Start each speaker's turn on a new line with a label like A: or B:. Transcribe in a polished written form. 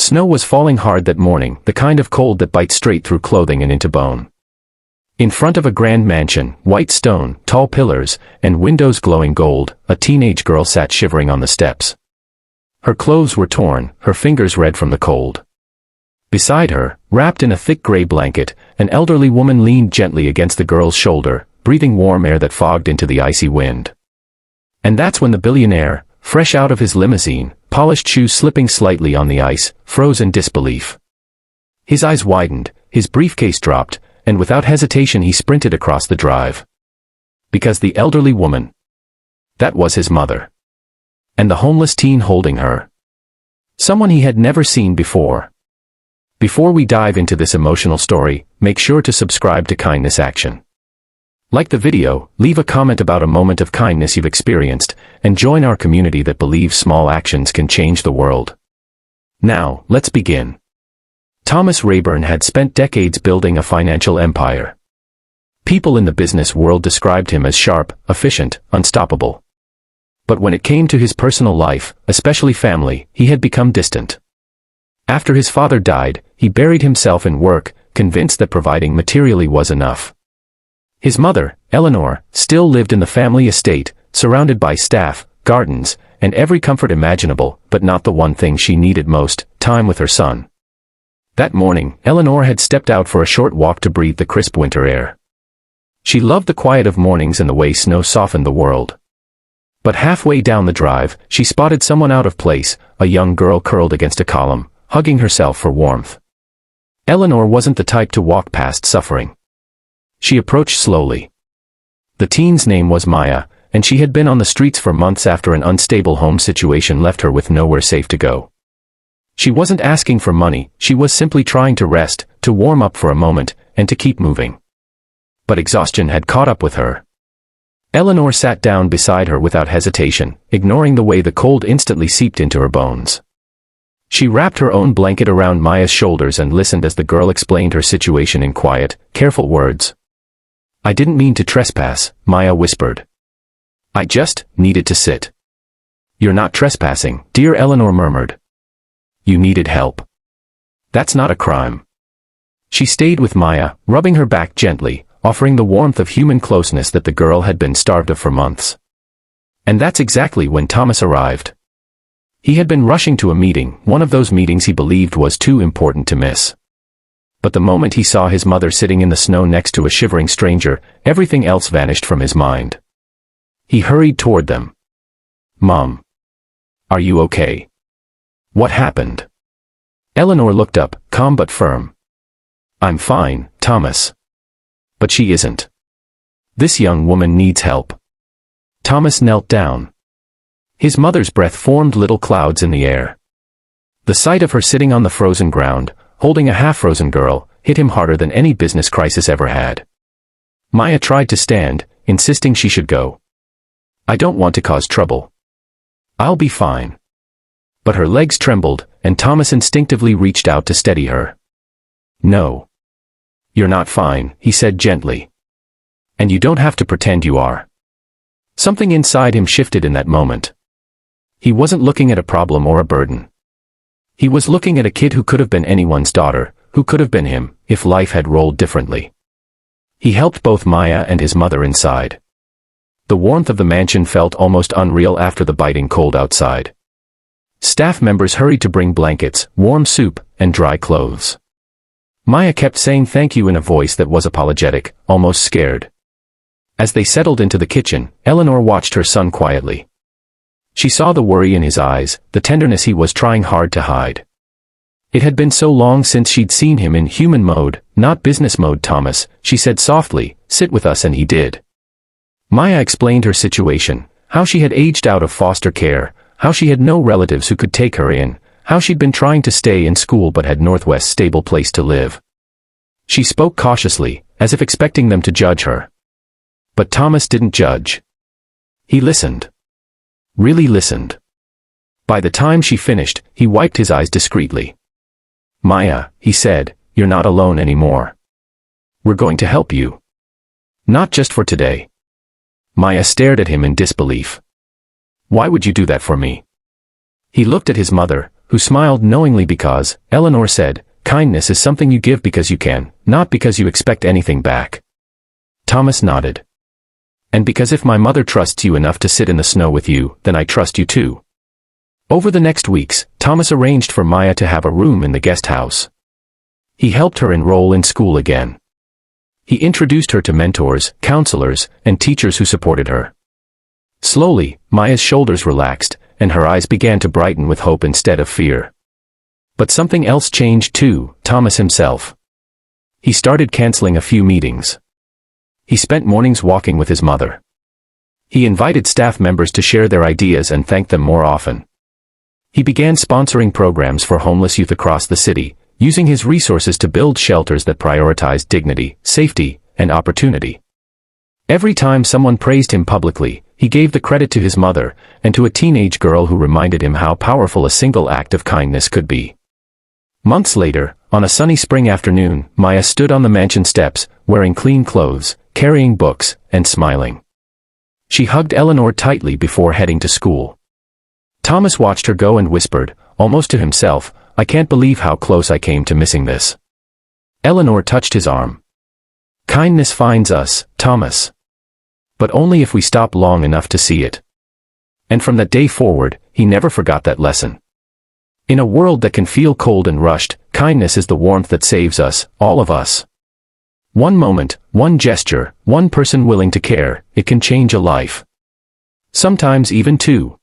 A: Snow was falling hard that morning, the kind of cold that bites straight through clothing and into bone. In front of a grand mansion, white stone, tall pillars, and windows glowing gold, a teenage girl sat shivering on the steps. Her clothes were torn, her fingers red from the cold. Beside her, wrapped in a thick gray blanket, an elderly woman leaned gently against the girl's shoulder, breathing warm air that fogged into the icy wind. And that's when the billionaire, fresh out of his limousine, polished shoes slipping slightly on the ice, froze in disbelief. His eyes widened, his briefcase dropped, and without hesitation he sprinted across the drive. Because the elderly woman, that was his mother. And the homeless teen holding her. Someone he had never seen before. Before we dive into this emotional story, make sure to subscribe to Kindness Action. Like the video, leave a comment about a moment of kindness you've experienced, and join our community that believes small actions can change the world. Now, let's begin. Thomas Rayburn had spent decades building a financial empire. People in the business world described him as sharp, efficient, unstoppable. But when it came to his personal life, especially family, he had become distant. After his father died, he buried himself in work, convinced that providing materially was enough. His mother, Eleanor, still lived in the family estate, surrounded by staff, gardens, and every comfort imaginable, but not the one thing she needed most, time with her son. That morning, Eleanor had stepped out for a short walk to breathe the crisp winter air. She loved the quiet of mornings and the way snow softened the world. But halfway down the drive, she spotted someone out of place, a young girl curled against a column, hugging herself for warmth. Eleanor wasn't the type to walk past suffering. She approached slowly. The teen's name was Maya, and she had been on the streets for months after an unstable home situation left her with nowhere safe to go. She wasn't asking for money, she was simply trying to rest, to warm up for a moment, and to keep moving. But exhaustion had caught up with her. Eleanor sat down beside her without hesitation, ignoring the way the cold instantly seeped into her bones. She wrapped her own blanket around Maya's shoulders and listened as the girl explained her situation in quiet, careful words. "I didn't mean to trespass," Maya whispered. "I just needed to sit." "You're not trespassing, dear," Eleanor murmured. "You needed help. That's not a crime." She stayed with Maya, rubbing her back gently, offering the warmth of human closeness that the girl had been starved of for months. And that's exactly when Thomas arrived. He had been rushing to a meeting, one of those meetings he believed was too important to miss. But the moment he saw his mother sitting in the snow next to a shivering stranger, everything else vanished from his mind. He hurried toward them. "Mom. Are you okay? What happened?" Eleanor looked up, calm but firm. "I'm fine, Thomas." "But she isn't. This young woman needs help." Thomas knelt down. His mother's breath formed little clouds in the air. The sight of her sitting on the frozen ground, holding a half-frozen girl, hit him harder than any business crisis ever had. Maya tried to stand, insisting she should go. "I don't want to cause trouble. I'll be fine." But her legs trembled, and Thomas instinctively reached out to steady her. "No. You're not fine," he said gently. "And you don't have to pretend you are." Something inside him shifted in that moment. He wasn't looking at a problem or a burden. He was looking at a kid who could have been anyone's daughter, who could have been him, if life had rolled differently. He helped both Maya and his mother inside. The warmth of the mansion felt almost unreal after the biting cold outside. Staff members hurried to bring blankets, warm soup, and dry clothes. Maya kept saying thank you in a voice that was apologetic, almost scared. As they settled into the kitchen, Eleanor watched her son quietly. She saw the worry in his eyes, the tenderness he was trying hard to hide. It had been so long since she'd seen him in human mode, not business mode. "Thomas," she said softly, "sit with us," and he did. Maya explained her situation, how she had aged out of foster care, how she had no relatives who could take her in, how she'd been trying to stay in school but had Northwest's stable place to live. She spoke cautiously, as if expecting them to judge her. But Thomas didn't judge. He listened. Really listened. By the time she finished, he wiped his eyes discreetly. "Maya," he said, "you're not alone anymore. We're going to help you. Not just for today." Maya stared at him in disbelief. "Why would you do that for me?" He looked at his mother, who smiled knowingly because, Eleanor said, kindness is something you give because you can, not because you expect anything back. Thomas nodded. And because if my mother trusts you enough to sit in the snow with you, then I trust you too. Over the next weeks, Thomas arranged for Maya to have a room in the guest house. He helped her enroll in school again. He introduced her to mentors, counselors, and teachers who supported her. Slowly, Maya's shoulders relaxed, and her eyes began to brighten with hope instead of fear. But something else changed too, Thomas himself. He started canceling a few meetings. He spent mornings walking with his mother. He invited staff members to share their ideas and thanked them more often. He began sponsoring programs for homeless youth across the city, using his resources to build shelters that prioritized dignity, safety, and opportunity. Every time someone praised him publicly, he gave the credit to his mother, and to a teenage girl who reminded him how powerful a single act of kindness could be. Months later, on a sunny spring afternoon, Maya stood on the mansion steps, wearing clean clothes, carrying books, and smiling. She hugged Eleanor tightly before heading to school. Thomas watched her go and whispered, almost to himself, I can't believe how close I came to missing this. Eleanor touched his arm. Kindness finds us, Thomas. But only if we stop long enough to see it. And from that day forward, he never forgot that lesson. In a world that can feel cold and rushed, kindness is the warmth that saves us, all of us. One moment, one gesture, one person willing to care, it can change a life. Sometimes even two.